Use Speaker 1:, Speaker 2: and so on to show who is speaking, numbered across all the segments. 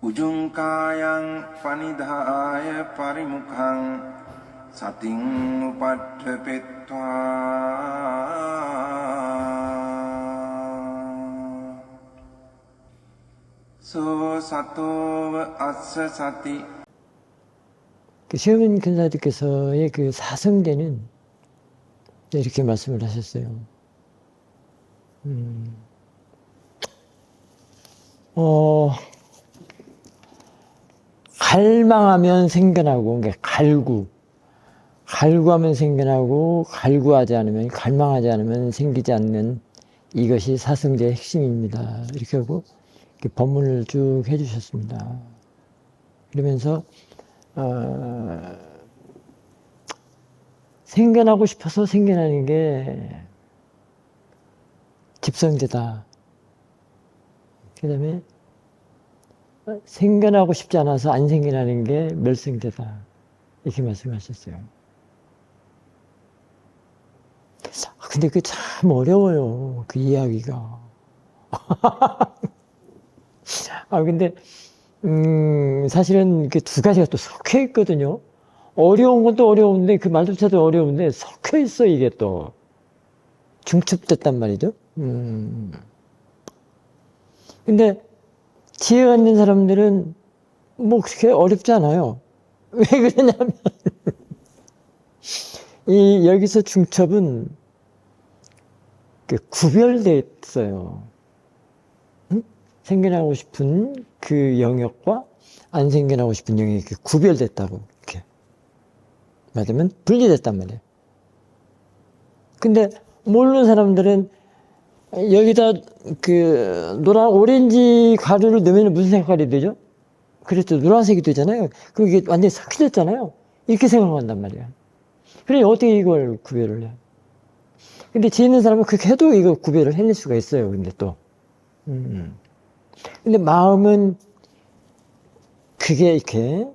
Speaker 1: උජුංකායං පනිදාය පරිමුඛං සතින් උපට්ඨපෙත්වා 소 사토ව අස්ස සති.
Speaker 2: 시어머니 근사님께서의 그 사성제는 이렇게 말씀을 하셨어요. 갈망하면 생겨나고, 그러니까 갈구하면 생겨나고, 갈구하지 않으면, 갈망하지 않으면 생기지 않는 이것이 사성제의 핵심입니다. 이렇게 하고 이렇게 법문을 쭉 해주셨습니다. 그러면서 생겨나고 싶어서 생겨나는 게 집성제다. 그 다음에 생겨나고 싶지 않아서 안 생겨나는 게 멸성제다. 이렇게 말씀하셨어요. 근데 그 참 어려워요. 그 이야기가. 근데 사실은 그 두 가지가 또 섞여 있거든요. 어려운 것도 어려운데, 그 말조차도 어려운데, 섞여 있어, 이게 또. 중첩됐단 말이죠. 근데, 지혜가 있는 사람들은, 뭐, 그렇게 어렵지 않아요. 왜 그러냐면, 여기서 중첩은, 구별되어 있어요. 생겨나고 싶은 그 영역과 안 생겨나고 싶은 영역이 구별됐다고, 이렇게. 말하면 분리됐단 말이에요. 근데 모르는 사람들은 여기다 노란, 오렌지 가루를 넣으면 무슨 색깔이 되죠? 그랬죠. 노란색이 되잖아요. 그게 완전히 삭혀졌잖아요. 이렇게 생각한단 말이에요. 그래, 어떻게 이걸 구별을 해요? 근데 지혜 있는 사람은 그렇게 해도 이거 구별을 해낼 수가 있어요. 근데 또. 근데 마음은 그게 이렇게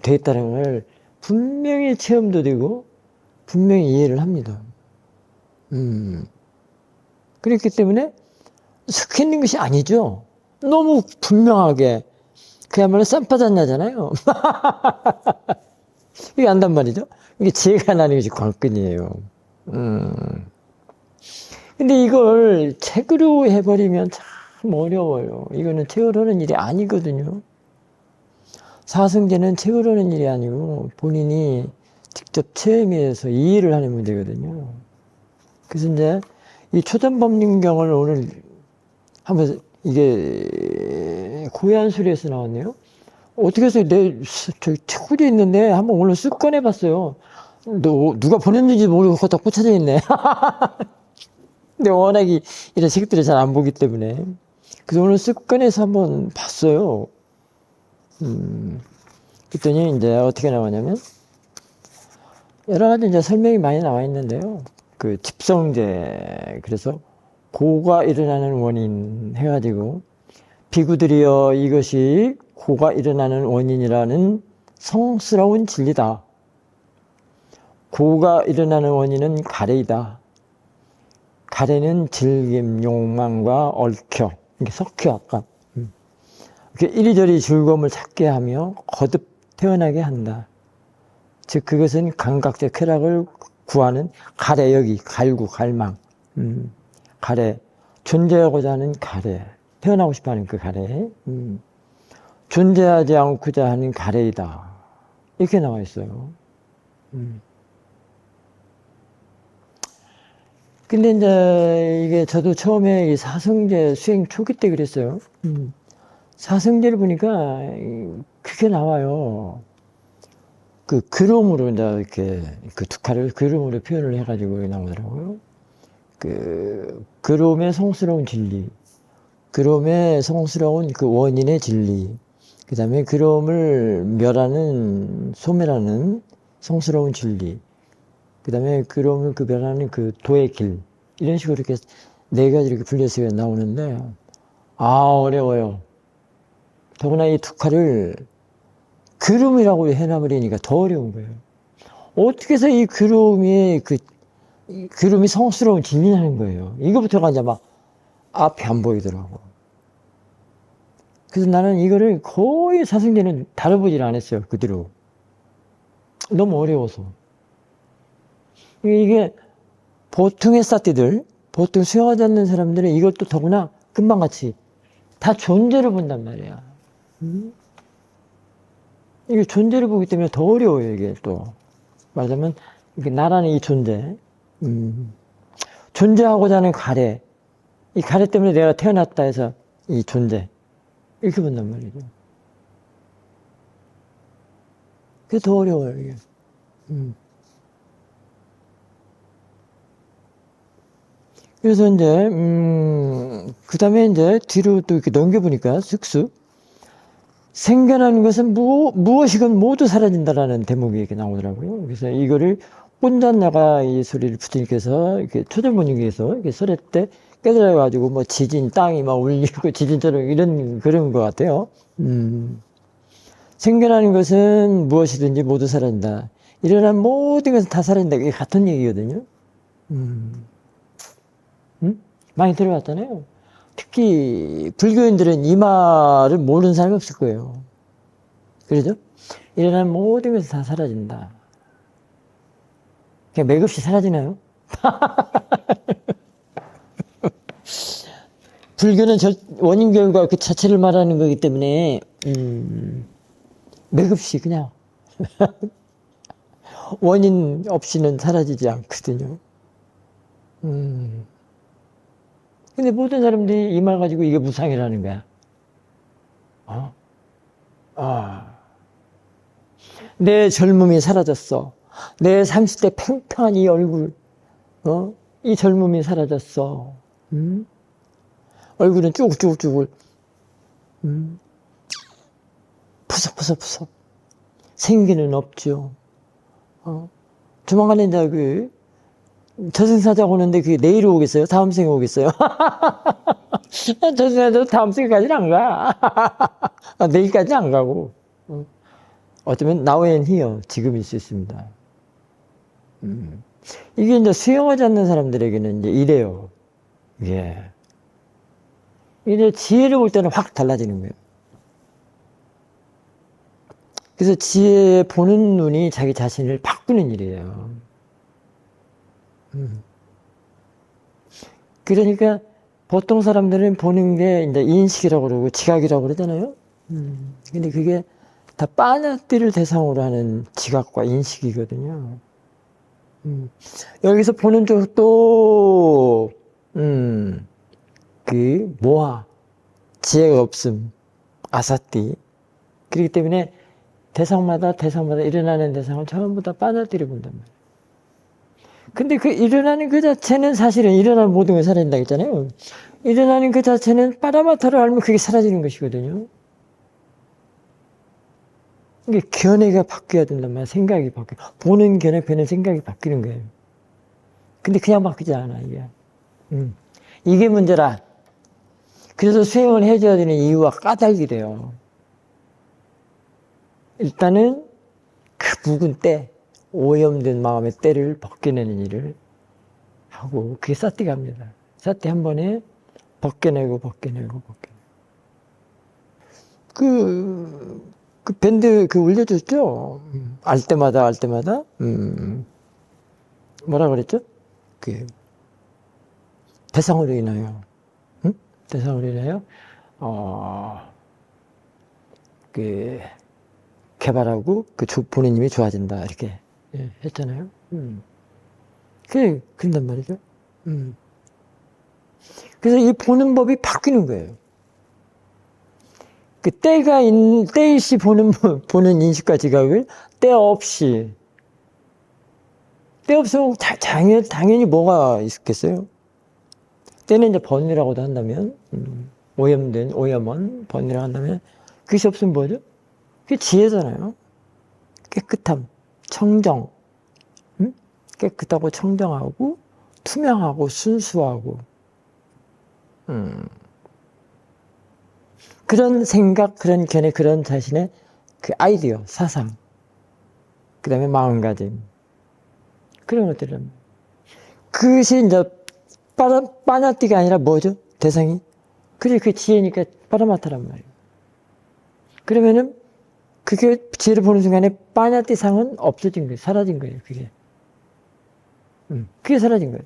Speaker 2: 돼 있다는 걸 분명히 체험도 되고 분명히 이해를 합니다. 그렇기 때문에 섞여 있는 것이 아니죠. 너무 분명하게 그야말로 쌈바잔나잖아요. 이게 안단 말이죠. 이게 지혜가 나는 것이 관건이에요. 근데 이걸 책으로 해버리면 참 어려워요. 이거는 책으로 하는 일이 아니거든요. 사성제는 책으로 하는 일이 아니고 본인이 직접 체험해서 이해를 하는 문제거든요. 그래서 이제 이 초전법륜경을 오늘 한번 이게 고해안수리에서 나왔네요. 어떻게 해서 저기 책구리에 있는데 한번 오늘 쓱 꺼내봤어요. 누가 보냈는지 모르고 거기다 꽂혀져 있네. 근데 워낙 이런 책들을 잘 안 보기 때문에. 그래서 오늘 쓱 꺼내서 한번 봤어요. 그랬더니 이제 어떻게 나오냐면, 여러 가지 이제 설명이 많이 나와 있는데요. 그 집성제, 그래서 고가 일어나는 원인 해가지고, 비구들이여 이것이 고가 일어나는 원인이라는 성스러운 진리다. 고가 일어나는 원인은 가래이다. 가래는 즐김, 욕망과 얽혀, 이게 섞여, 아까. 이리저리 즐거움을 찾게 하며 거듭 태어나게 한다. 즉, 그것은 감각적 쾌락을 구하는 가래, 여기, 갈구, 갈망. 가래. 존재하고자 하는 가래. 태어나고 싶어 하는 그 가래. 존재하지 않고자 하는 가래이다. 이렇게 나와 있어요. 근데 이제 이게 저도 처음에 이 사성제 수행 초기 때 그랬어요. 사성제를 보니까 그게 나와요. 그 그림으로 이제 이렇게 그 두 칼을 그림으로 표현을 해가지고 나오더라고요. 그 그림의 성스러운 진리, 그림의 성스러운 그 원인의 진리, 그 다음에 그림을 멸하는 소멸하는 성스러운 진리, 그 다음에 그림을 멸하는 그 도의 길, 이런 식으로 이렇게 네 가지 이렇게 분려서 나오는데, 어려워요. 더구나 이 두 칼을 그림이라고 해놔버리니까 더 어려운 거예요. 어떻게 해서 이 그림이 그림이 성스러운 진리라는 거예요. 이거부터가 이제 막 앞이 안 보이더라고. 그래서 나는 이거를 거의 사성제는 다뤄보질 않았어요. 그대로. 너무 어려워서. 이게 보통의 사띠들, 보통 수용하지 않는 사람들은 이걸 또 더구나 금방같이 다 존재를 본단 말이야. 이게 존재를 보기 때문에 더 어려워요, 이게 또. 말하자면, 이게 나라는 이 존재. 존재하고자 하는 가래. 이 가래 때문에 내가 태어났다 해서 이 존재. 이렇게 본단 말이죠. 그게 더 어려워요, 이게. 그래서 이제, 그 다음에 이제 뒤로 또 이렇게 넘겨보니까 쓱쓱. 생겨나는 것은 무엇이건 모두 사라진다라는 대목이 이렇게 나오더라고요. 그래서 이거를 혼자 나가 이 소리를 부처님께서 이렇게 초절본님께서 이렇게 설할 때 깨달아가지고 뭐 지진, 땅이 막 울리고 지진처럼 이런 그런 것 같아요. 생겨나는 것은 무엇이든지 모두 사라진다. 일어난 모든 것은 다 사라진다. 이게 같은 얘기거든요. 많이 들어봤잖아요. 특히 불교인들은 이 말을 모르는 사람이 없을 거예요. 그러죠? 일어난 모든 것이 다 사라진다. 그냥 맥없이 사라지나요? 불교는 원인 결과 그 자체를 말하는 거기 때문에 맥없이 그냥 원인 없이는 사라지지 않거든요. 근데 모든 사람들이 이 말 가지고 이게 무상이라는 거야. 내 젊음이 사라졌어. 내 30대 팽팽한 이 얼굴, 이 젊음이 사라졌어. 얼굴은 쭈글쭈글, 푸석푸석푸석. 생기는 없죠. 조만간에 이제 저승사자 오는데 그게 내일 오겠어요? 다음 생에 오겠어요? 저승사자도 다음 생에까지는 안 가. 내일까지 안 가고. 어쩌면 now and here, 지금일 수 있습니다. 이게 이제 수용하지 않는 사람들에게는 이제 이래요. 예. 이제 지혜를 볼 때는 확 달라지는 거예요. 그래서 지혜 보는 눈이 자기 자신을 바꾸는 일이에요. 그러니까 보통 사람들은 보는 게 이제 인식이라고 그러고 지각이라고 그러잖아요. 근데 그게 다 빠냐띠를 대상으로 하는 지각과 인식이거든요. 여기서 보는 쪽도, 모아, 지혜가 없음, 아사띠. 그렇기 때문에 대상마다 일어나는 대상을 전부 다 빠냐띠를 본단 말이에요. 근데 그 일어나는 그 자체는 사실은 일어나는 모든 게 사라진다고 했잖아요. 일어나는 그 자체는 빠라마타를 알면 그게 사라지는 것이거든요. 이게 견해가 바뀌어야 된단 말이야. 생각이 바뀌어. 보는 견해, 변는 생각이 바뀌는 거예요. 근데 그냥 바뀌지 않아, 이게. 이게 문제라. 그래서 수행을 해줘야 되는 이유가 까닭이래요. 일단은 그 묵은 때, 오염된 마음의 때를 벗겨내는 일을 하고, 그게 사띠가 합니다. 사띠 한 번에 벗겨내고. 그 밴드 올려줬죠? 알 때마다. 뭐라 그랬죠? 대상으로 인하여. 대상으로 인하여, 개발하고, 본인님이 좋아진다. 이렇게 했잖아요. 그런단 말이죠. 그래서 이 보는 법이 바뀌는 거예요. 때일시 보는 인식과 지각을 때 없으면 당연히 뭐가 있겠어요? 때는 이제 번이라고도 한다면, 오염원, 번이라고 한다면, 그것이 없으면 뭐죠? 그게 지혜잖아요. 깨끗함, 청정, 깨끗하고 청정하고, 투명하고, 순수하고, 그런 생각, 그런 견해, 그런 자신의 그 아이디어, 사상, 그 다음에 마음가짐, 그런 것들은. 그것이 이제 빠냐띠가 아니라 뭐죠? 대상이? 그게 그 지혜니까 빠라마타란 말이에요. 그러면은 그게 지혜를 보는 순간에 빠냐띠상은 없어진 거예요. 사라진 거예요. 그게. 그게 사라진 거예요.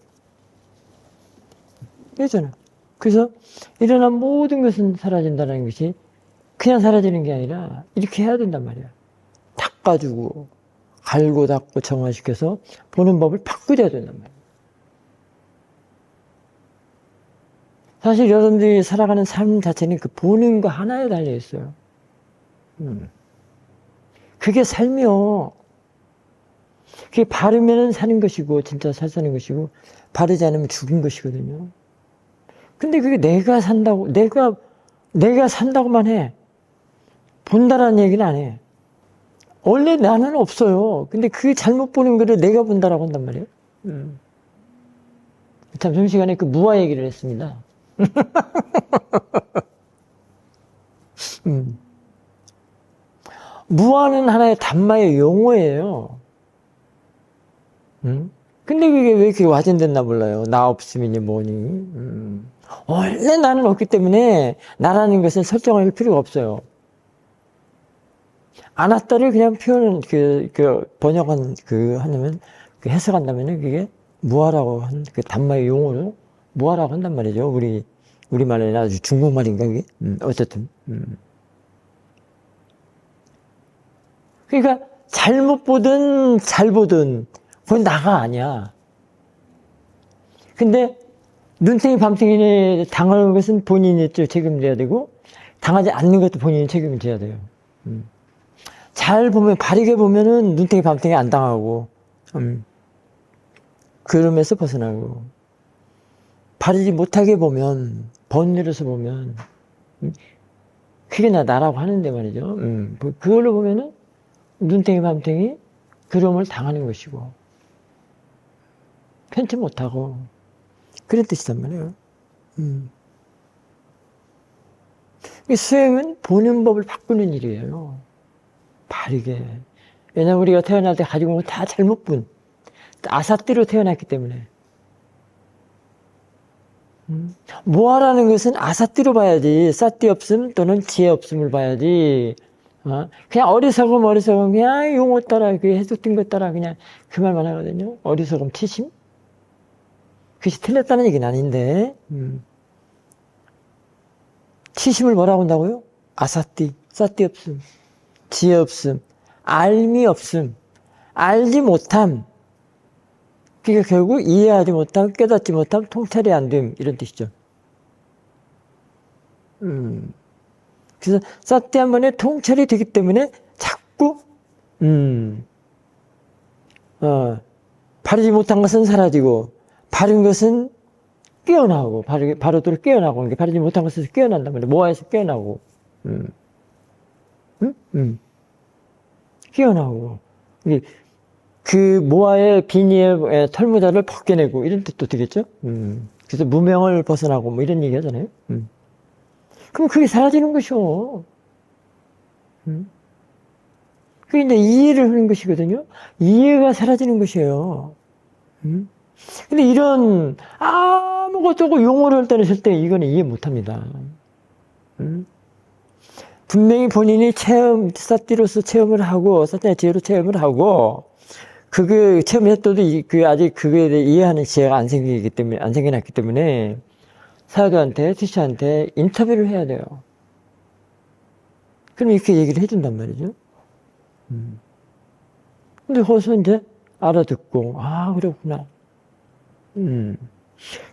Speaker 2: 그렇잖아. 그래서 일어난 모든 것은 사라진다는 것이 그냥 사라지는 게 아니라 이렇게 해야 된단 말이야. 닦아주고 갈고 닦고 정화시켜서 보는 법을 바꾸어야 된단 말이야. 사실 여러분들이 살아가는 삶 자체는 그 보는 거 하나에 달려 있어요. 그게 삶이요. 그게 바르면 사는 것이고 진짜 살 사는 것이고 바르지 않으면 죽은 것이거든요. 근데 그게 내가 산다고 내가 산다고만 해. 본다라는 얘기는 안 해. 원래 나는 없어요. 근데 그 잘못 보는 거를 내가 본다라고 한단 말이에요. 참 점심시간에 그 무아 얘기를 했습니다. 무아는 하나의 단마의 용어예요. 근데 그게 왜 이렇게 와전됐나 몰라요. 나 없으면이 뭐니. 원래 나는 없기 때문에 나라는 것을 설정할 필요가 없어요. 아나따를 그냥 표현은 번역한 하냐면 해석한다면은 그게 무아라고 한 그 단마의 용어로 무아라고 한단 말이죠. 우리말에는 아주 중국말인가 그게? 어쨌든. 그러니까 잘못 보든 잘 보든 그건 나가 아니야. 근데 눈탱이 밤탱이에 당하는 것은 본인이 책임져야 되고 당하지 않는 것도 본인이 책임져야 돼요. 잘 보면 바르게 보면은 눈탱이 밤탱이 안 당하고 그러면서 벗어나고 바르지 못하게 보면 번뇌로서 보면 그게 나라고 하는데 말이죠. 그걸로 보면은 눈탱이 밤탱이 그럼을 당하는 것이고 편치 못하고 그런 뜻이단 말이에요. 수행은 보는 법을 바꾸는 일이에요. 바르게. 왜냐면 우리가 태어날 때 가지고 온 건 다 잘못 본 아사띠로 태어났기 때문에. 모아라는 것은 아사띠로 봐야지. 사띠 없음 또는 지혜 없음을 봐야지. 그냥 어리석음 그냥 용어 따라 그 해석된 것 따라 그냥 그 말만 하거든요. 어리석음 치심? 그것이 틀렸다는 얘기는 아닌데 치심을 뭐라고 한다고요? 아사띠, 사띠 없음, 지혜 없음, 알미 없음, 알지 못함. 그게 결국 이해하지 못함, 깨닫지 못함, 통찰이 안 됨 이런 뜻이죠. 그래서 사띠 한 번에 통찰이 되기 때문에 자꾸 바르지 못한 것은 사라지고 바른 것은 깨어나고 바르도록 깨어나고 바르지 못한 것에서 깨어난단 말이에요. 모아에서 깨어나고 깨어나고 그 모아의 비니의 털모자를 벗겨내고 이런 뜻도 되겠죠. 그래서 무명을 벗어나고 뭐 이런 얘기 하잖아요. 그럼 그게 사라지는 것이요. 그게 이제 이해를 하는 것이거든요. 이해가 사라지는 것이에요. 근데 이런 아무것도 용어를 할 때는 절대 이거는 이해 못합니다. 분명히 본인이 사띠로서 체험을 하고 사띠의 지혜로 체험을 하고 그게 체험했어도 아직 그거에 대해 이해하는 지혜가 안 생겨났기 때문에 사도한테 티샤한테 인터뷰를 해야 돼요. 그럼 이렇게 얘기를 해준단 말이죠. 근데 거기서 이제 알아듣고 그렇구나. 근데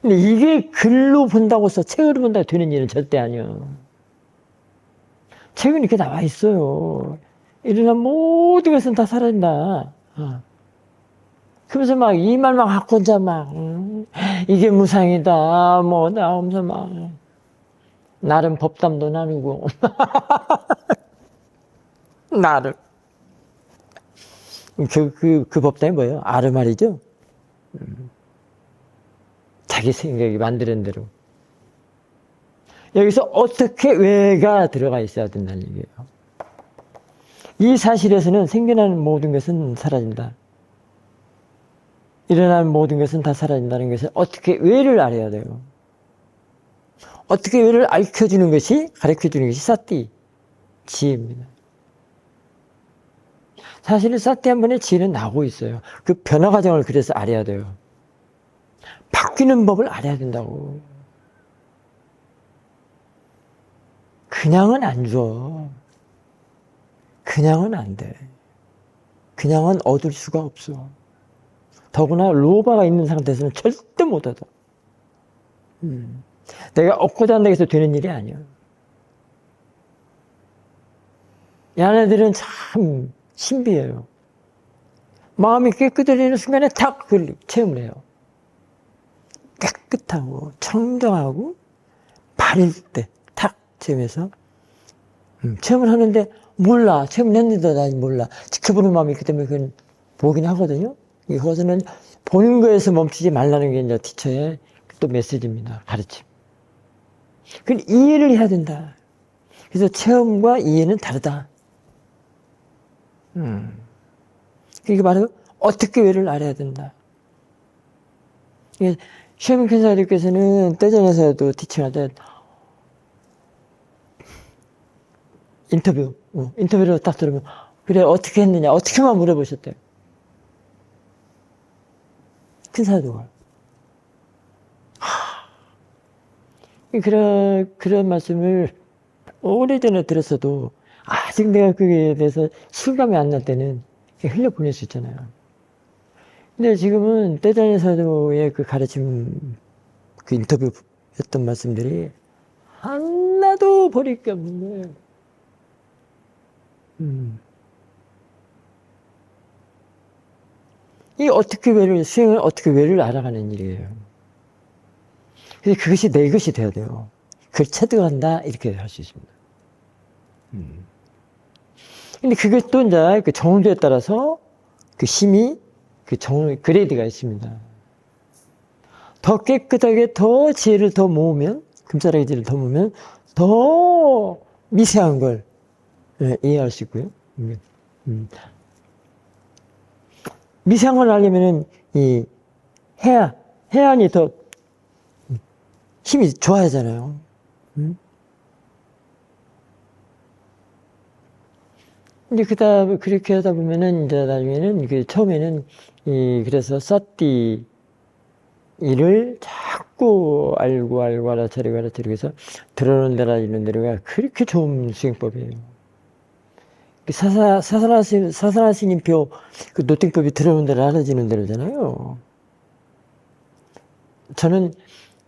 Speaker 2: 이게 글로 본다고 해서 책으로 본다고 되는 일은 절대 아니에요. 책은 이렇게 나와 있어요. 일어난 모든 것은 다 사라진다. 그러면서 막 이 말 막 갖고 혼자 막 이게 무상이다 뭐 나오면서 막 나름 법담도 나누고 나름 그 법담이 뭐예요? 아르말이죠. 자기 생각이 만드는 대로. 여기서 어떻게 왜가 들어가 있어야 된다는 얘기예요. 이 사실에서는 생겨나는 모든 것은 사라진다. 일어나는 모든 것은 다 사라진다는 것을 어떻게 왜를 알아야 돼요. 어떻게 왜를 가르쳐주는 것이 사띠. 지혜입니다. 사실은 사티 한 번의 지혜는 나오고 있어요. 그 변화 과정을 그래서 알아야 돼요. 바뀌는 법을 알아야 된다고. 그냥은 안 줘. 그냥은 안 돼. 그냥은 얻을 수가 없어. 더구나 로바가 있는 상태에서는 절대 못 얻어. 내가 얻고자 한다고 해서 되는 일이 아니야. 얘네들은 참 신비해요. 마음이 깨끗해지는 순간에 탁 그걸 체험을 해요. 깨끗하고 청정하고 바릴 때 탁 체험해서 체험을 하는데 몰라. 체험을 했는데 난 몰라. 지켜보는 마음이 있기 때문에 그건 보긴 하거든요. 이것은 보는 거에서 멈추지 말라는 게 이제 티처의 또 메시지입니다. 가르침. 그건 이해를 해야 된다. 그래서 체험과 이해는 다르다. 이게 바로 어떻게 왜를 알아야 된다. 시어민 큰사님께서는 떼전에서도 티칭할 때 인터뷰를 딱 들으면 그래 어떻게 했느냐 어떻게만 물어보셨대요. 큰사도가 그런 말씀을 오래전에 들었어도 아직 내가 그에 대해서 실감이 안 날 때는 흘려보낼 수 있잖아요. 근데 지금은 떼전에서도의 그 가르침 그 인터뷰 했던 말씀들이 하나도 버릴 게 없는 거예요. 이 수행을 어떻게 왜를 알아가는 일이에요. 그래서 그것이 내 것이 돼야 돼요. 그걸 체득한다, 이렇게 할 수 있습니다. 근데 그것도 이제 그 정도에 따라서 그 힘이 그레이드가 있습니다. 더 깨끗하게 더 지혜를 더 모으면, 금사라기 지혜를 더 모으면 더 미세한 걸 이해할 수 있고요. 미세한 걸 알려면은 이 해안이 더 힘이 좋아야잖아요. 이제 그다음에 그렇게 하다 보면은 이제 나중에는 처음에는 그래서 사띠 일을 자꾸 알고 알아차리고 해서 들어오는 데라 이런 데가 그렇게 좋은 수행법이에요. 사사라시님표 그 노팅법이 들어오는 데라 알아지는 데잖아요. 저는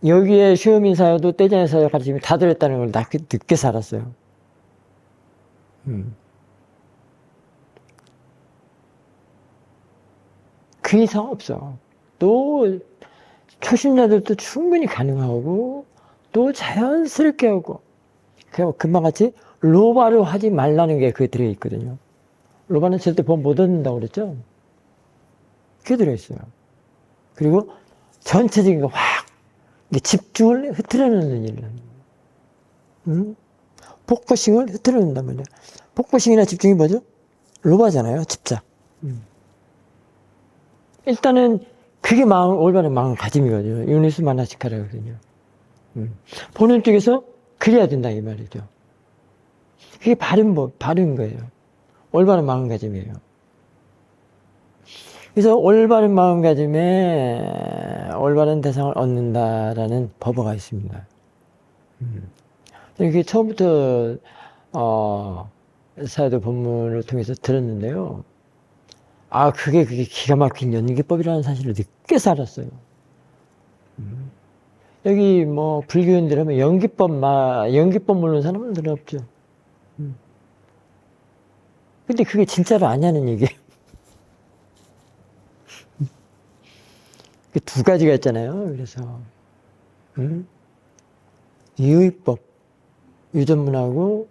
Speaker 2: 여기에 시어민 사여도 떼장의 사여 가르침이 다 들었다는 걸 늦게 살았어요. 그 이상 없어. 또 초심자들도 충분히 가능하고 또 자연스럽게 하고 금방 같이 로바로 하지 말라는 게 그게 들어있거든요. 로바는 절대 법 못 얻는다고 그랬죠? 그게 들어있어요. 그리고 전체적인 거 확 집중을 흐트러놓는 일을 하는 거예요. 포커싱을 흐트러놓는단 말이에요. 포커싱이나 집중이 뭐죠? 로바잖아요. 집착. 일단은 그게 올바른 마음가짐이거든요. 유니스 마나시카라거든요. 보는 쪽에서 그래야 된다 이 말이죠. 그게 바른 거예요. 올바른 마음가짐이에요. 그래서 올바른 마음가짐에 올바른 대상을 얻는다라는 법어가 있습니다. 이게 처음부터 사여도 본문을 통해서 들었는데요. 그게 기가 막힌 연기법이라는 사실을 늦게 알았어요. 여기 불교인들 하면 연기법 모르는 사람은 별로 없죠. 근데 그게 진짜로 아냐는 얘기예요. 두 가지가 있잖아요. 그래서 유의법, 유전문하고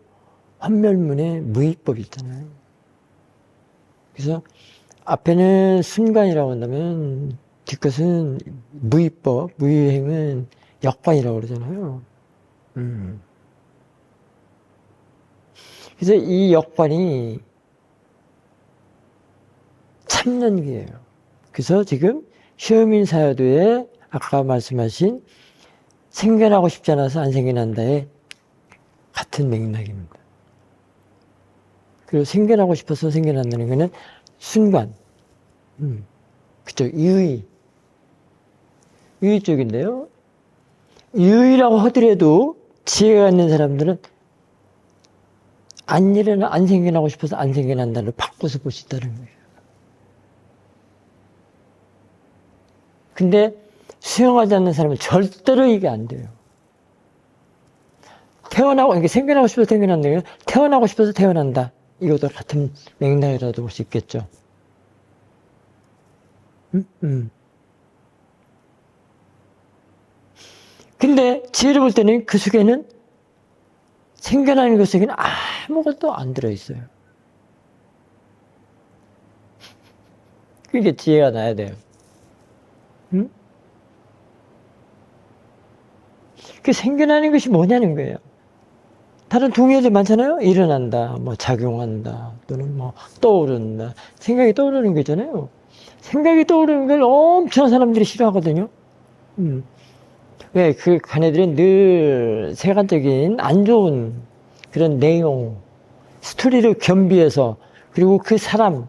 Speaker 2: 환멸문의 무의법이 있잖아요. 그래서 앞에는 순간이라고 한다면 뒷것은 무의법, 무의행은 역관이라고 그러잖아요. 그래서 이 역관이 참연기예요. 그래서 지금 시어민 사여도에 아까 말씀하신 생겨나고 싶지 않아서 안 생겨난다의 같은 맥락입니다. 그리고 생겨나고 싶어서 생겨난다는 거는 순간, 그쵸, 유의 쪽인데요. 유의라고 하더라도 지혜가 있는 사람들은 안 생겨나고 싶어서 안 생겨난다를 바꿔서 볼 수 있다는 거예요. 근데 수용하지 않는 사람은 절대로 이게 안 돼요. 이게 생겨나고 싶어서 생겨난다. 태어나고 싶어서 태어난다. 이것도 같은 맥락이라도 볼 수 있겠죠. 근데 지혜를 볼 때는 그 속에는 생겨나는 것 속에는 아무것도 안 들어있어요. 그게 지혜가 나야 돼요. 그 생겨나는 것이 뭐냐는 거예요. 다른 동의어들 많잖아요. 일어난다, 뭐 작용한다, 또는 뭐 떠오른다. 생각이 떠오르는 거잖아요. 생각이 떠오르는 걸 엄청 사람들이 싫어하거든요. 왜? 그 걔네들은 늘 세간적인 안 좋은 그런 내용, 스토리를 겸비해서, 그리고 그 사람,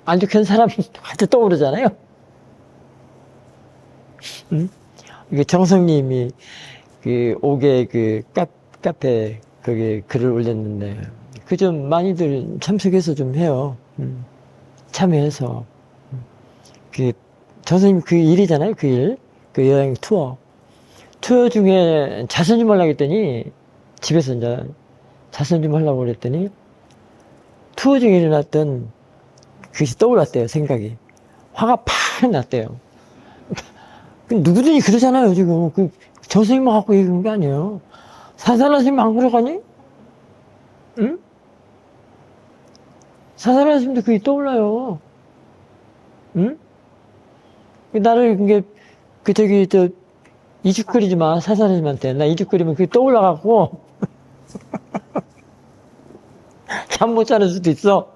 Speaker 2: 안 좋게 한 사람이 한테 떠오르잖아요. 이게 정성님이 그 옥에 그 카페 거기 글을 올렸는데 그 좀 많이들 참석해서 좀 해요. 참여해서 그 정성님 그 일이잖아요. 그 일, 그 여행 투어 중에 자선 좀 하려고 했더니 집에서 이제 자선 좀 하려고 그랬더니 투어 중에 일어났던 그것이 떠올랐대요. 생각이 화가 팍 났대요. 누구든지 그러잖아요. 지금 그 정선생님만 갖고 얘기한 게 아니에요. 사사라 스님 안 그러가니? 응? 사사라 스님도 그게 떠올라요. 응? 나를 이죽거리지 마. 사사라 스님한테. 나 이죽거리면 그게 떠올라갖고 잠 못 자는 수도 있어.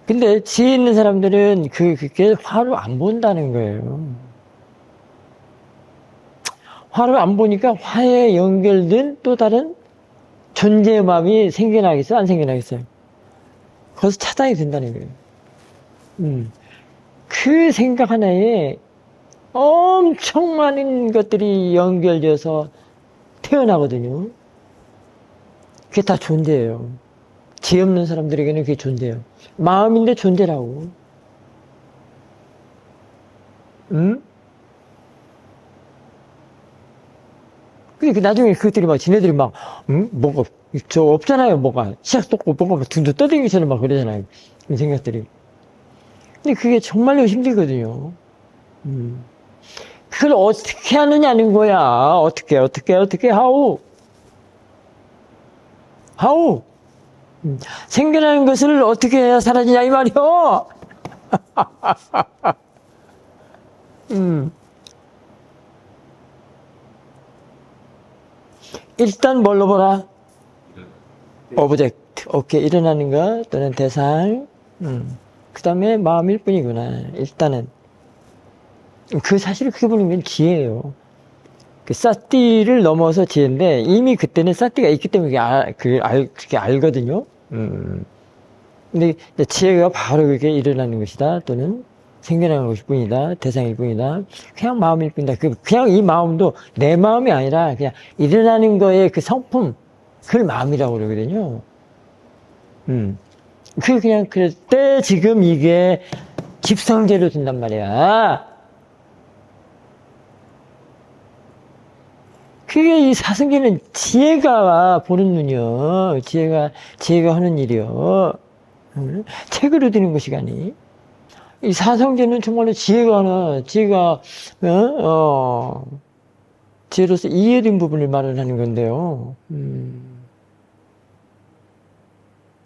Speaker 2: 근데 지혜 있는 사람들은 그게 화를 안 본다는 거예요. 화를 안 보니까 화에 연결된 또 다른 존재의 마음이 생겨나겠어요? 안 생겨나겠어요? 거기서 차단이 된다는 거예요. 그 생각 하나에 엄청 많은 것들이 연결돼서 태어나거든요. 그게 다 존재예요. 지혜 없는 사람들에게는 그게 존재예요. 마음인데 존재라고. 근데 나중에 그것들이 지네들이 뭐가, 없잖아요, 뭐가. 시작도 없고, 뭐가 막 둥둥 떠다니기처럼 막 그러잖아요. 이 생각들이. 근데 그게 정말로 힘들거든요. 그걸 어떻게 하느냐는 거야. 어떻게, 하우. 생겨나는 것을 어떻게 해야 사라지냐, 이 말이요. 일단 뭘로 보라? 오브젝트. 오케이. 일어나는 것 또는 대상. 그 다음에 마음일 뿐이구나. 일단은. 사실 그게 보는 건 지혜예요. 그 사띠를 넘어서 지혜인데, 이미 그때는 사띠가 있기 때문에 그게 알거든요. 근데 지혜가 바로 그게 일어나는 것이다. 또는 생겨나는 것일 뿐이다. 대상일 뿐이다. 그냥 마음일 뿐이다. 그냥 이 마음도 내 마음이 아니라 그냥 일어나는 거에 그 성품, 그걸 마음이라고 그러거든요. 그냥 그럴 때 지금 이게 집성제로 된단 말이야. 그게 이 사성계는 지혜가 보는 눈이요. 지혜가 하는 일이요. 책을 얻는 것이 아니. 이 사성계는 정말로 지혜로서 이해된 부분을 말을 하는 건데요.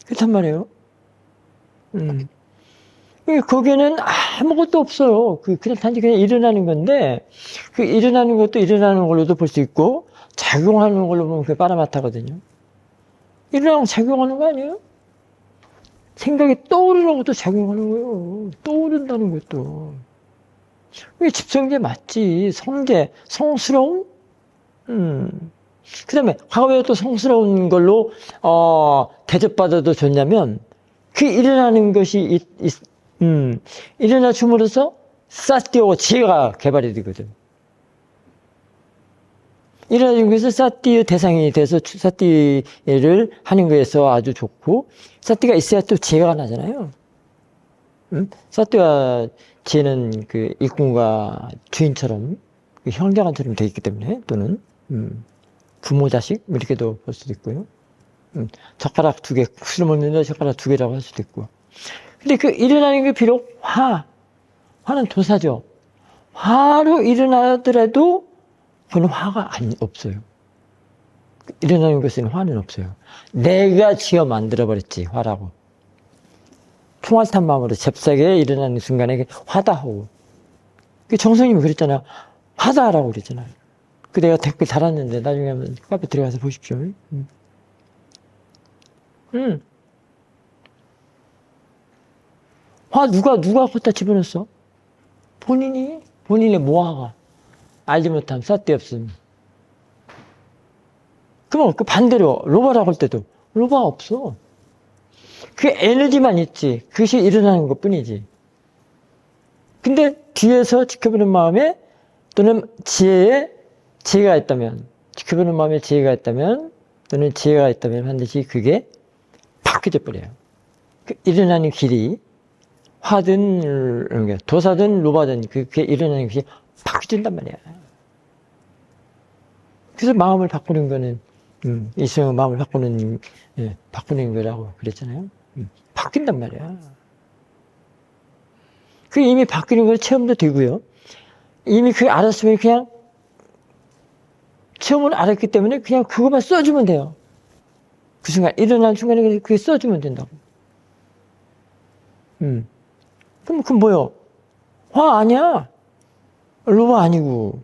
Speaker 2: 그렇단 말이에요. 거기에는 아무것도 없어요. 그냥 단지 그냥 일어나는 건데, 그 일어나는 것도 일어나는 걸로도 볼 수 있고, 작용하는 걸로 보면 그게 빠라마타거든요. 일어나고 작용하는 거 아니에요? 생각이 떠오르는 것도 작용하는 거예요. 떠오른다는 것도. 이게 집성제 맞지. 성제, 성스러움? 그 다음에 화가 왜 또 성스러운 걸로 대접받아도 좋냐면 그 일어나는 것이 일어나 줌으로써 사티오 지혜가 개발이 되거든. 일어나는 것은 사티의 대상이 돼서 사티를 하는 거에서 아주 좋고, 사티가 있어야 또 지혜가 나잖아요. 사티와 지혜는 그 일꾼과 주인처럼, 그 형제간처럼 되어 있기 때문에, 또는, 부모, 자식, 뭐 이렇게도 볼 수도 있고요. 젓가락 2개, 국수를 먹는데 젓가락 2개라고 할 수도 있고. 근데 그 일어나는 게 비록 화는 도사죠. 화로 일어나더라도 그건 화가 없어요. 일어나는 것은 화는 없어요. 내가 지어 만들어버렸지, 화라고. 총알 탄 마음으로 잽싸게 일어나는 순간에 화다 하고. 정성님이 그랬잖아요. 화다라고 그랬잖아요. 그 내가 댓글 달았는데 나중에 한번 카페 들어가서 보십시오. 화 누가 걷다 집어넣었어? 본인의 모화가 알지 못함, 삿데없음. 그러면 그 반대로 로바라고 할 때도 로바 없어. 그 에너지만 있지. 그것이 일어나는 것 뿐이지. 근데 뒤에서 지켜보는 마음에 또는 지혜가 있다면, 지켜보는 마음에 지혜가 있다면 또는 지혜가 있다면 반드시 그게 바뀌어 버려요. 그 일어나는 길이 화든 도사든 로바든 그게 일어나는 것이 바뀌어진단 말이야. 그래서 마음을 바꾸는 거는 이성의 마음을 바꾸는 거라고 그랬잖아요. 바뀐단 말이야. 그 이미 바뀌는 걸 체험도 되고요. 이미 그 알았으면 그냥 체험을 알았기 때문에 그냥 그것만 써주면 돼요. 그 순간 일어나는 순간에 그게 써주면 된다고. 그럼 그 뭐요? 화 아니야. 로바 아니고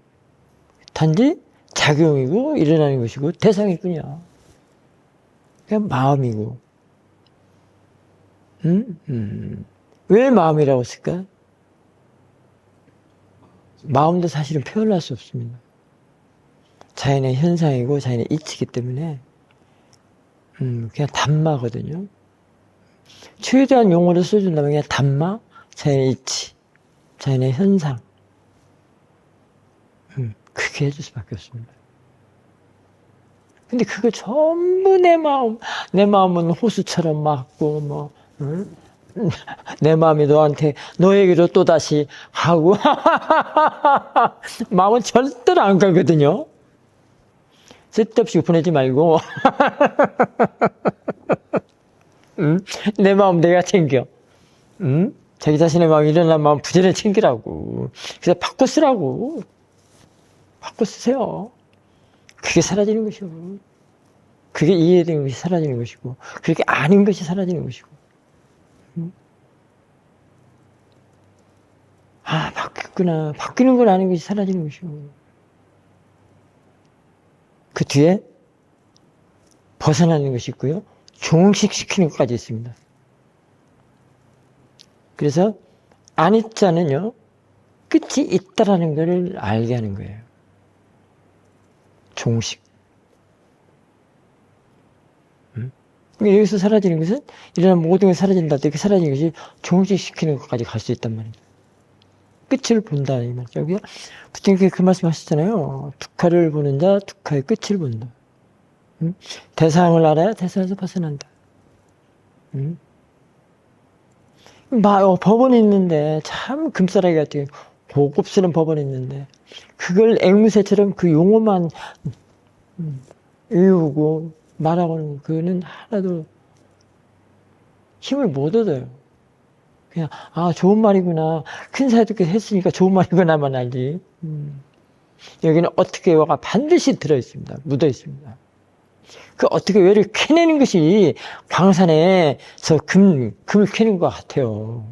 Speaker 2: 단지 작용이고 일어나는 것이고 대상일 뿐이야. 그냥 마음이고. 왜 마음이라고 했을까? 마음도 사실은 표현할 수 없습니다. 자연의 현상이고 자연의 이치이기 때문에 그냥 담마거든요. 최대한 용어를 써준다면 그냥 담마, 자연의 이치, 자연의 현상. 그렇게 해줄 수밖에 없습니다. 근데 그거 전부 내 마음은 호수처럼 맑고 내 마음이 너에게로 또다시 하고 마음은 절대로 안 가거든요. 쓸데없이 보내지 말고 내 마음 내가 챙겨. 자기 자신의 마음이 일어난 마음 부지런히 챙기라고. 그래서 바꿔 쓰라고. 바꿔 쓰세요. 그게 사라지는 것이고, 그게 이해되는 것이 사라지는 것이고, 그렇게 아는 것이 사라지는 것이고. 바뀌었구나. 바뀌는 걸 아는 것이 사라지는 것이고. 그 뒤에 벗어나는 것이 있고요. 종식시키는 것까지 있습니다. 그래서 아니자는요, 끝이 있다라는 것을 알게 하는 거예요. 종식. 그러니까 여기서 사라지는 것은 일어나는 모든 게 사라진다. 이렇게 사라지는 것이 종식시키는 것까지 갈 수 있단 말이죠. 끝을 본다 이 말이죠. 부처님께 그 말씀하셨잖아요. 두카를 보는 자 두카의 끝을 본다. 대상을 알아야 대상에서 벗어난다. 법원이 있는데 참 금싸라기 같은 고급스러운 법원이 있는데 그걸 앵무새처럼 그 용어만 외우고 말하고는 그거는 하나도 힘을 못 얻어요. 그냥 좋은 말이구나. 큰 사이좋게 했으니까 좋은 말이구나만 알지. 여기는 어떻게 와가 반드시 들어있습니다. 묻어있습니다. 그 어떻게 왜를 캐내는 것이 광산에서 금을 캐는 것 같아요.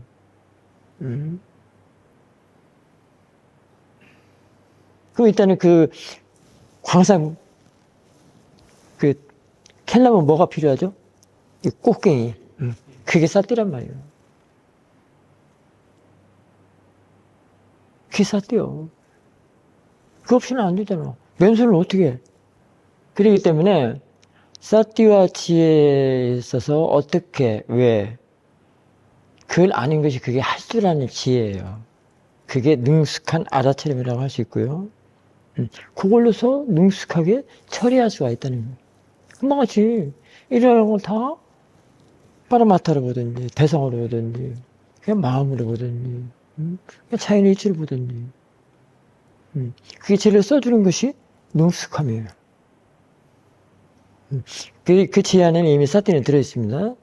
Speaker 2: 그럼 일단은 그 광산 캐려면 뭐가 필요하죠? 이 꽃갱이. 그게 쌀띠란 말이에요. 그게 쌀띠요. 그거 없이는 안 되잖아. 맨손을 어떻게 해? 그렇기 때문에 사띠와 지혜에 있어서 어떻게, 왜, 그걸 아는 것이 그게 할 줄 아는 지혜예요. 그게 능숙한 알아차림이라고 할 수 있고요. 그걸로서 능숙하게 처리할 수가 있다는 거예요. 금방같이 일어나는 걸 다 파라마타로 보든지 대상으로 보든지 그냥 마음으로 보든지 그냥 자연의 이치를 보든지 그게 지혜를 써주는 것이 능숙함이에요. 그 지혜 안에는 이미 사띠는 들어있습니다.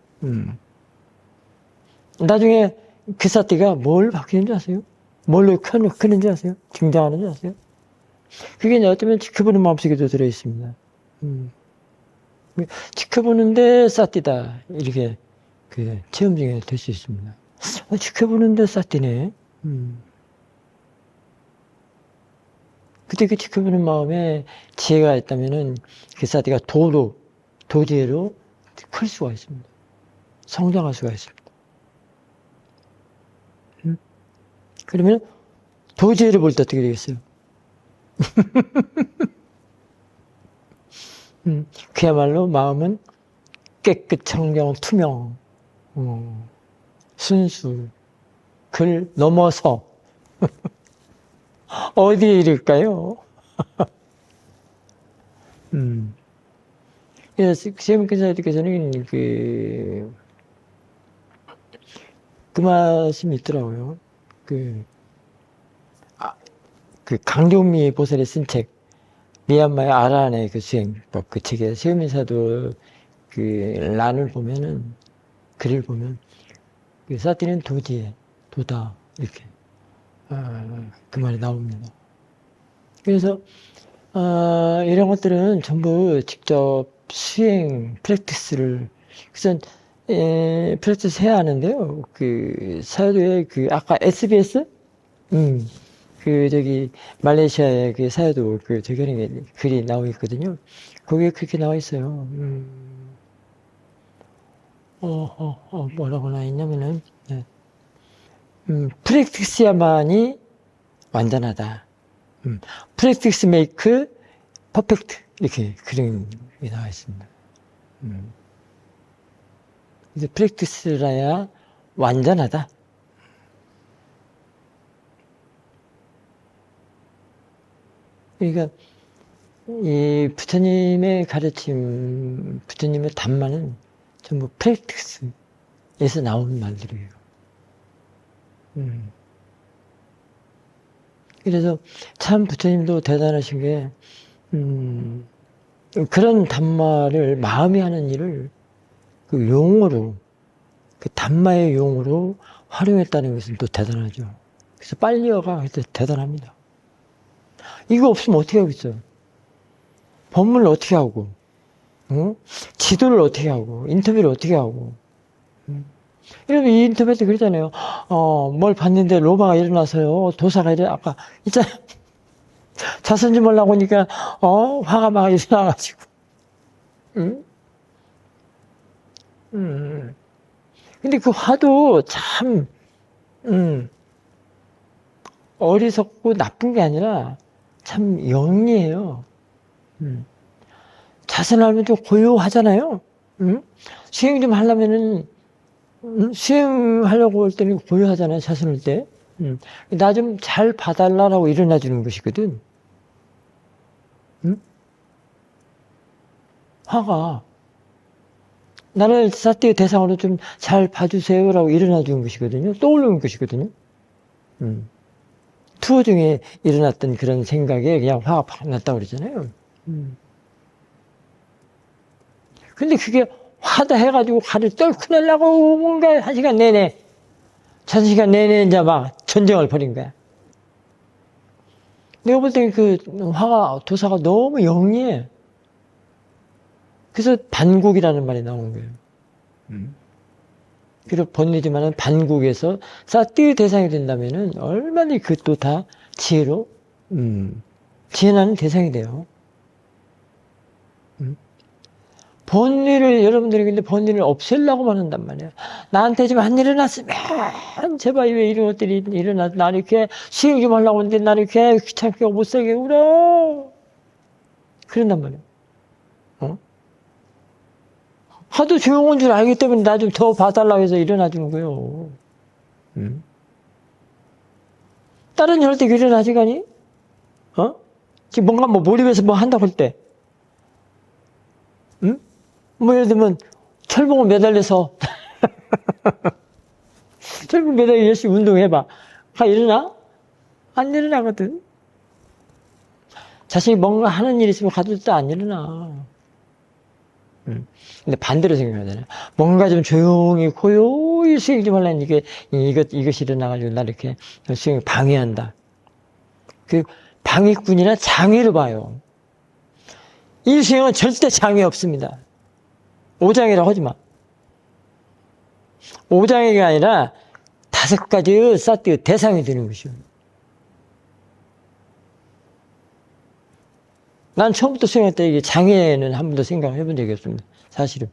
Speaker 2: 나중에 그 사띠가 뭘 바뀌는지 아세요? 뭘로 크는지 아세요? 등장하는지 아세요? 그게 이제 어쩌면 지켜보는 마음속에도 들어있습니다. 지켜보는데 사띠다. 이렇게 그 체험 중에 될 수 있습니다. 지켜보는데 사띠네. 그때 그 지켜보는 마음에 지혜가 있다면은 그 사띠가 도지혜로 클 수가 있습니다. 성장할 수가 있습니다. 그러면 도지혜를 볼 때 어떻게 되겠어요? 그야말로 마음은 깨끗, 청정, 투명, 순수, 글 넘어서 어디에 이를까요? 그래서 세문근사님께서는 그 말씀이 있더라고요. 그 강종미 보살이 쓴 책, 미얀마의 아란의 그 수행법, 그 책에 세음인사도 그 란을 보면은, 글을 보면, 그 사띠는 도지혜, 도다, 이렇게, 그 말이 나옵니다. 그래서, 이런 것들은 전부 직접 수행, 프랙티스를, 그래서, 프랙티스 해야 하는데요. 그, 사유도에 그, 아까 SBS? 말레이시아의 그 사유도, 글이 나와 있거든요. 거기에 그렇게 나와 있어요. 뭐라고 나와 있냐면은, 네. 프랙티스야만이 완전하다. 프랙티스 메이크 퍼펙트. 이렇게 그런 게 나와 있습니다. 그래서 프랙티스라야 완전하다. 그러니까 이 부처님의 가르침, 부처님의 담마는 전부 프랙티스에서 나온 말들이에요. 그래서 참 부처님도 대단하신 게 그런 담마를 마음이 하는 일을 그 용어로, 그 담마의 용어로 활용했다는 것은 또 대단하죠. 그래서 빨리어가 대단합니다. 이거 없으면 어떻게 하겠어요? 법문을 어떻게 하고, 지도를 어떻게 하고, 인터뷰를 어떻게 하고. 여러분, 이 인터뷰 때 그러잖아요. 뭘 봤는데 로마가 일어나서요. 도사가 아까, 있잖아요. 자선지 몰라고 하니까, 화가 막 일어나가지고. 근데 그 화도 참, 어리석고 나쁜 게 아니라 참 영리해요. 자선하면 좀 고요하잖아요. 수행 좀 하려면은, 수행하려고 할 때는 고요하잖아요. 자선할 때. 나 좀 잘 봐달라고 일어나 주는 것이거든. 화가. 나를 사띠의 대상으로 좀 잘 봐주세요라고 일어나 주는 것이거든요. 떠오르는 것이거든요. 투어 중에 일어났던 그런 생각에 그냥 화가 팍 났다고 그러잖아요. 근데 그게 화다 해가지고 화를 떨고 내려고 뭔가 한 시간 내내, 자시간 내내 이제 막 전쟁을 벌인 거야. 내가 볼 때는 그 도사가 너무 영리해. 그래서 반국이라는 말이 나온 거예요. 그리고 번뇌지만은 반국에서 사띠의 대상이 된다면은 얼마나 그것도 다 지혜로, 지혜나는 대상이 돼요. 번뇌를, 여러분들이 근데 번뇌를 없애려고만 한단 말이에요. 나한테 좀 안 일어났으면, 제발 왜 이런 것들이 일어나, 나 이렇게 수행 좀 하려고 하는데 나 이렇게 귀찮게 못 살게 울어. 그런단 말이에요. 하도 조용한 줄 알기 때문에 나 좀 더 봐달라고 해서 일어나주는 거예요. 다른 일 할 때 일어나지가니? 지금 뭔가 뭐 몰입해서 뭐 한다고 할 때. 뭐 예를 들면, 철봉을 매달려서, 철봉 매달려 열심히 운동해봐. 일어나? 안 일어나거든. 자신이 뭔가 하는 일이 있으면 가도 또 안 일어나. 근데 반대로 생각하잖아요. 뭔가 좀 조용히 고요히 수행 좀 하려니 이것이 일어나가지고 나 이렇게 수행을 방해한다. 그 방해꾼이나 장애로 봐요. 이 수행은 절대 장애 없습니다. 오장애라고 하지 마. 오장애가 아니라 5가지의 사띠의 대상이 되는 것이요. 난 처음부터 수행할 때 이게 장애는 한 번도 생각을 해본 적이 없습니다. 사실은.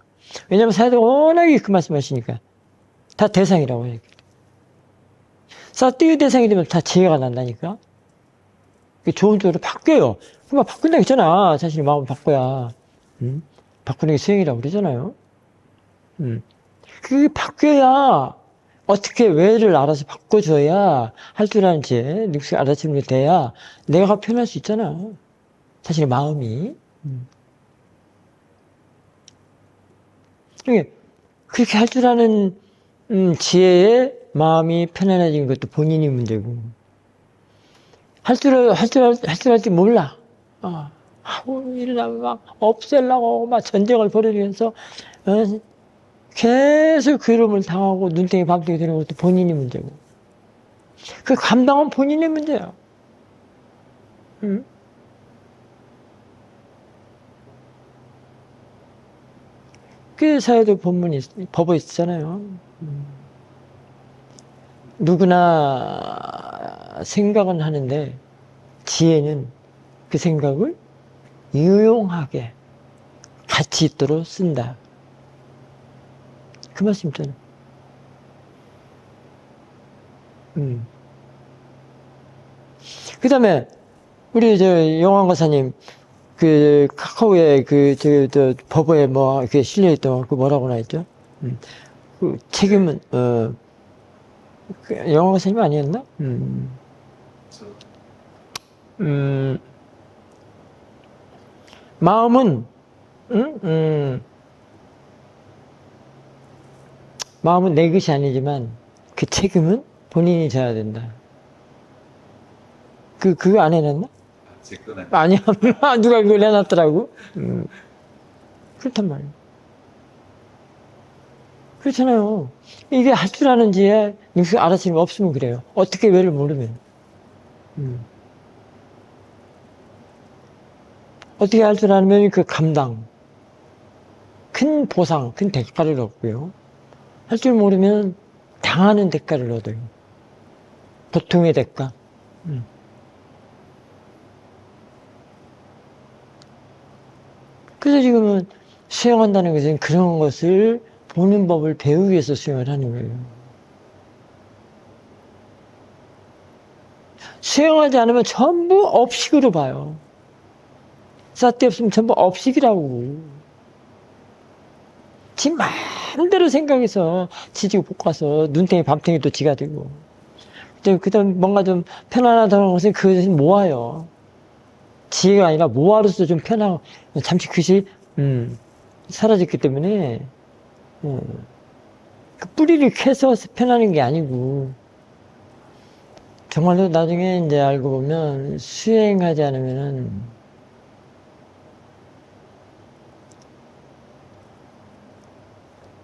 Speaker 2: 왜냐면 사회가 워낙에 그 말씀 하시니까. 다 대상이라고 해요. 사띠의 대상이 되면 다 지혜가 난다니까. 좋은 쪽으로 바뀌어요. 그만 바꾼다고 했잖아. 자신의 마음을 바꿔야. 바꾸는 게 수행이라고 그러잖아요. 그게 바뀌어야, 어떻게 왜를 알아서 바꿔줘야, 할 줄 아는지, 늑스 알아채는 게 돼야, 내가 표현할 수 있잖아. 자신의 마음이. 그렇게 할 줄 아는, 지혜의 마음이 편안해진 것도 본인이 문제고. 할 줄 몰라. 일어나면 막 없애려고 막 전쟁을 벌이면서, 계속 괴로움을 당하고 눈탱이 밤탱이 되는 것도 본인이 문제고. 그 감당은 본인의 문제야. 그 사회도 법이 있잖아요. 누구나 생각은 하는데, 지혜는 그 생각을 유용하게 가치 있도록 쓴다. 그 말씀 있잖아요. 그 다음에, 우리 영환 과사님, 카카오에 법에 이렇게 실려있던 그 뭐라고나 했죠? 그 책임은, 영환 과사님 아니었나? 마음은, 마음은 내 것이 아니지만, 그 책임은 본인이 져야 된다. 그거 안 해놨나?
Speaker 3: 제 거는
Speaker 2: 아니야. 누가 그걸 해놨더라고. 그렇단 말이에요. 그렇잖아요. 이게 할 줄 아는지, 알아채는 거 없으면 그래요. 어떻게 왜를 모르면. 어떻게 할 줄 알면 그 감당, 큰 보상, 큰 대가를 얻고요. 할 줄 모르면 당하는 대가를 얻어요. 고통의 대가. 그래서 지금은 수행한다는 것은 그런 것을 보는 법을 배우기 위해서 수행을 하는 거예요. 수행하지 않으면 전부 업식으로 봐요. 사띠 없으면 전부 업식이라고. 지 마음대로 생각해서 지지고 볶아서 눈탱이 밤탱이 또 지가 되고. 그 다음 뭔가 좀 편안하다는 것은 그것을 모아요. 지혜가 아니라 모아로서 좀 편하고, 잠시 그것이, 사라졌기 때문에, 그 뿌리를 캐서 편하는 게 아니고, 정말로 나중에 이제 알고 보면 수행하지 않으면은,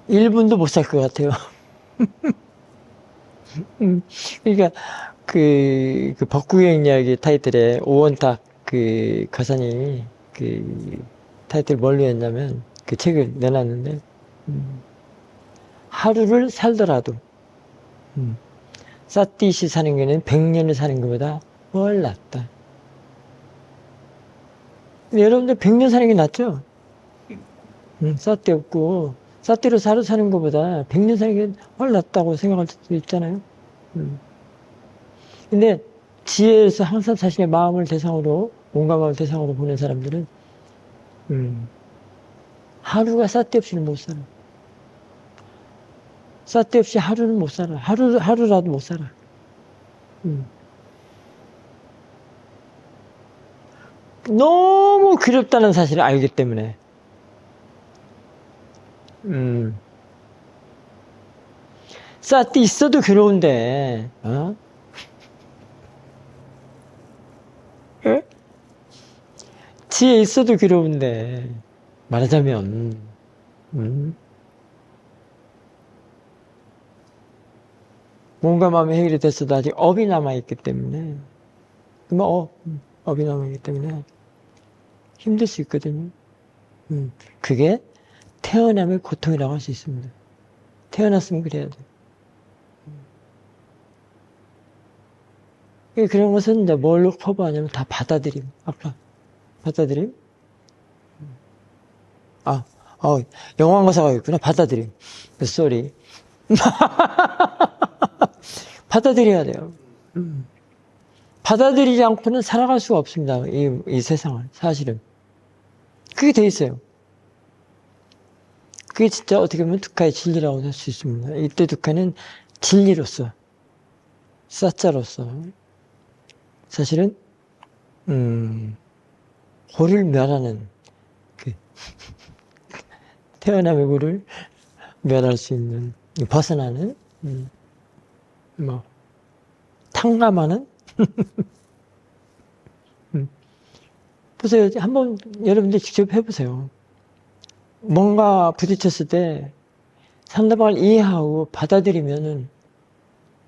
Speaker 2: 1분도 못 살 것 같아요. 그러니까, 그 법구경 이야기 타이틀에 오원탁 가사님이 타이틀 뭘로 했냐면 그 책을 내놨는데, 하루를 살더라도, 사띠시 사는 게는 100년을 사는 것보다 훨 낫다. 여러분들 100년 사는 게 낫죠? 사띠 없고, 사띠로 하루 사는 것보다 100년 사는 게 훨 낫다고 생각할 수도 있잖아요. 근데 지혜에서 항상 자신의 마음을 대상으로, 온갖 마음을 대상으로 보는 사람들은, 하루가 쌀데 없이는 못 살아. 쌀데 없이 하루는 못 살아. 하루라도 못 살아. 너무 그립다는 사실을 알기 때문에. 쌀데 있어도 괴로운데, 어? 에? 지혜 있어도 괴로운데, 말하자면, 몸과 마음이 해결이 됐어도 아직 업이 남아있기 때문에, 업이 남아있기 때문에 힘들 수 있거든요. 그게 태어남의 고통이라고 할 수 있습니다. 태어났으면 그래야 돼. 그런 것은 이제 뭘로 커버하냐면 다 받아들임. 아까 받아들임? 영화관가사가 있구나. 받아들임. 쏘리. 받아들여야 돼요. 받아들이지 않고는 살아갈 수가 없습니다. 이 세상을, 사실은. 그게 돼 있어요. 그게 진짜 어떻게 보면 득하의 진리라고 할 수 있습니다. 이때 득하는 진리로서, 사자로서, 사실은, 고를 멸하는, 태어남의 고를 멸할 수 있는, 벗어나는, 탕감하는? 보세요. 한번 여러분들 직접 해보세요. 뭔가 부딪혔을 때 상대방을 이해하고 받아들이면은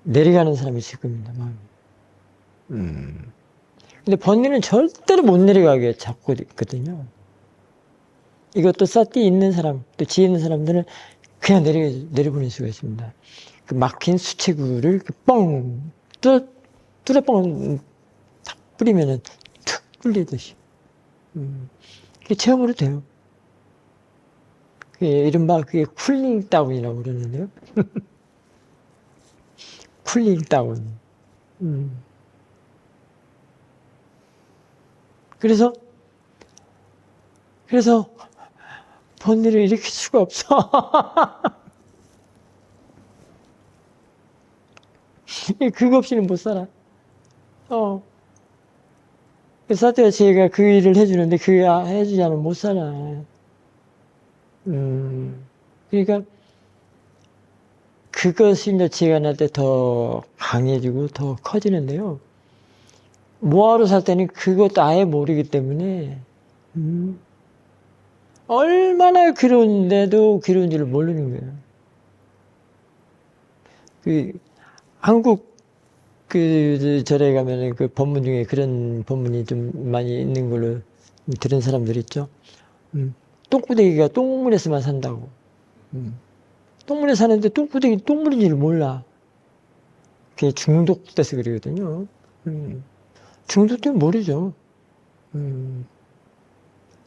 Speaker 2: 내려가는 사람이 있을 겁니다, 마음이. 근데 번뇌는 절대로 못 내려가게 잡고 있거든요. 이것도 쌀띠 있는 사람, 또 지혜 있는 사람들은 그냥 내려보낼 수가 있습니다. 그 막힌 수채구를 뚜레뻥 탁 뿌리면은 툭 뚫리듯이. 그게 체험으로 돼요. 그게 이른바 그게 쿨링 다운이라고 그러는데요. 쿨링 다운. 그래서 번뇌를 일으킬 수가 없어. 그거 없이는 못 살아. 사태가 제가 그 일을 해주는데 그거 해주지 않으면 못 살아. 그러니까 그것이 이제 제가 날 때 더 강해지고 더 커지는데요. 모아로 살 때는 그것도 아예 모르기 때문에 얼마나 그런데도 그런 줄을 모르는 거예요. 한국 절에 가면은 그 법문 중에 그런 법문이 좀 많이 있는 걸로 들은 사람들 있죠. 똥구덩이가 똥물에서만 산다고. 똥물에 사는데 똥구덩이 똥물인지를 몰라. 그게 중독돼서 그러거든요. 중독되면 모르죠.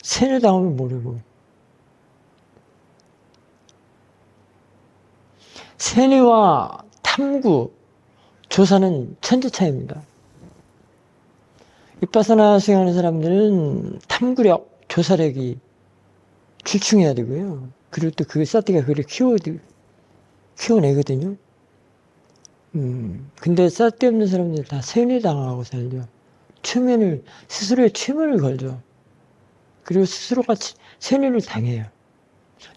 Speaker 2: 세뇌당하면 모르고. 세뇌와 탐구, 조사는 천지 차이입니다. 윗바사나 수행하는 사람들은 탐구력, 조사력이 출중해야 되고요. 그리고 또 그 사티가 그걸 키워내거든요. 근데 쓸데없는 사람들 다 세뇌당하고 살죠. 스스로의 최면을 걸죠. 그리고 스스로가 세뇌를 당해요.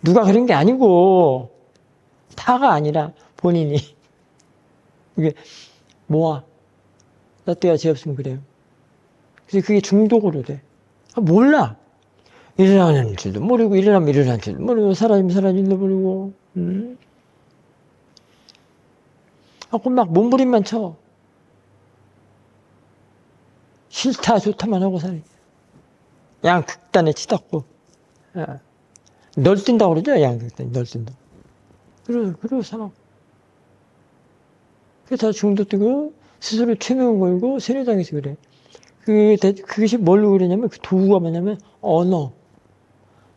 Speaker 2: 누가 그런 게 아니고, 타가 아니라 본인이. 이게, 모아. 나때가 죄 없으면 그래요. 그래서 그게 중독으로 돼. 몰라. 일어나는 줄도 모르고, 일어나면 일어나는 줄도 모르고, 사라지면 사라진 줄도 모르고, 하고 막 몸부림만 쳐. 싫다, 좋다만 하고 살아. 양극단에 치닫고. 널뛴다고 그러죠? 양극단에 널뛴다. 그러고 살아. 그게 다 중독되고, 스스로 최면 걸고, 세뇌당해서 그래. 그것이 뭘로 그러냐면, 그 도구가 뭐냐면, 언어,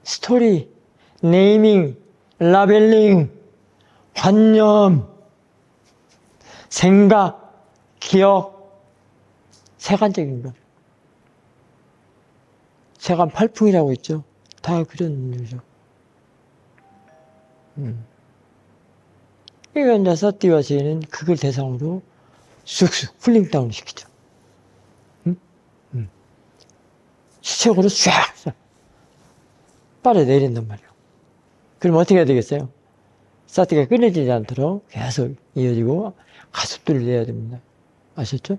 Speaker 2: 스토리, 네이밍, 라벨링, 관념, 생각, 기억, 세간적인 것. 세간 팔풍이라고 있죠. 다 그런 일이죠. 그러니까 이제 사띠와 제는 그걸 대상으로 쑥쑥 훌링다운을 시키죠. 수직으로 쫙 빨아내린단 말이에요. 그럼 어떻게 해야 되겠어요? 사티가 끊어지지 않도록 계속 이어지고 가속도를 내야 됩니다. 아셨죠?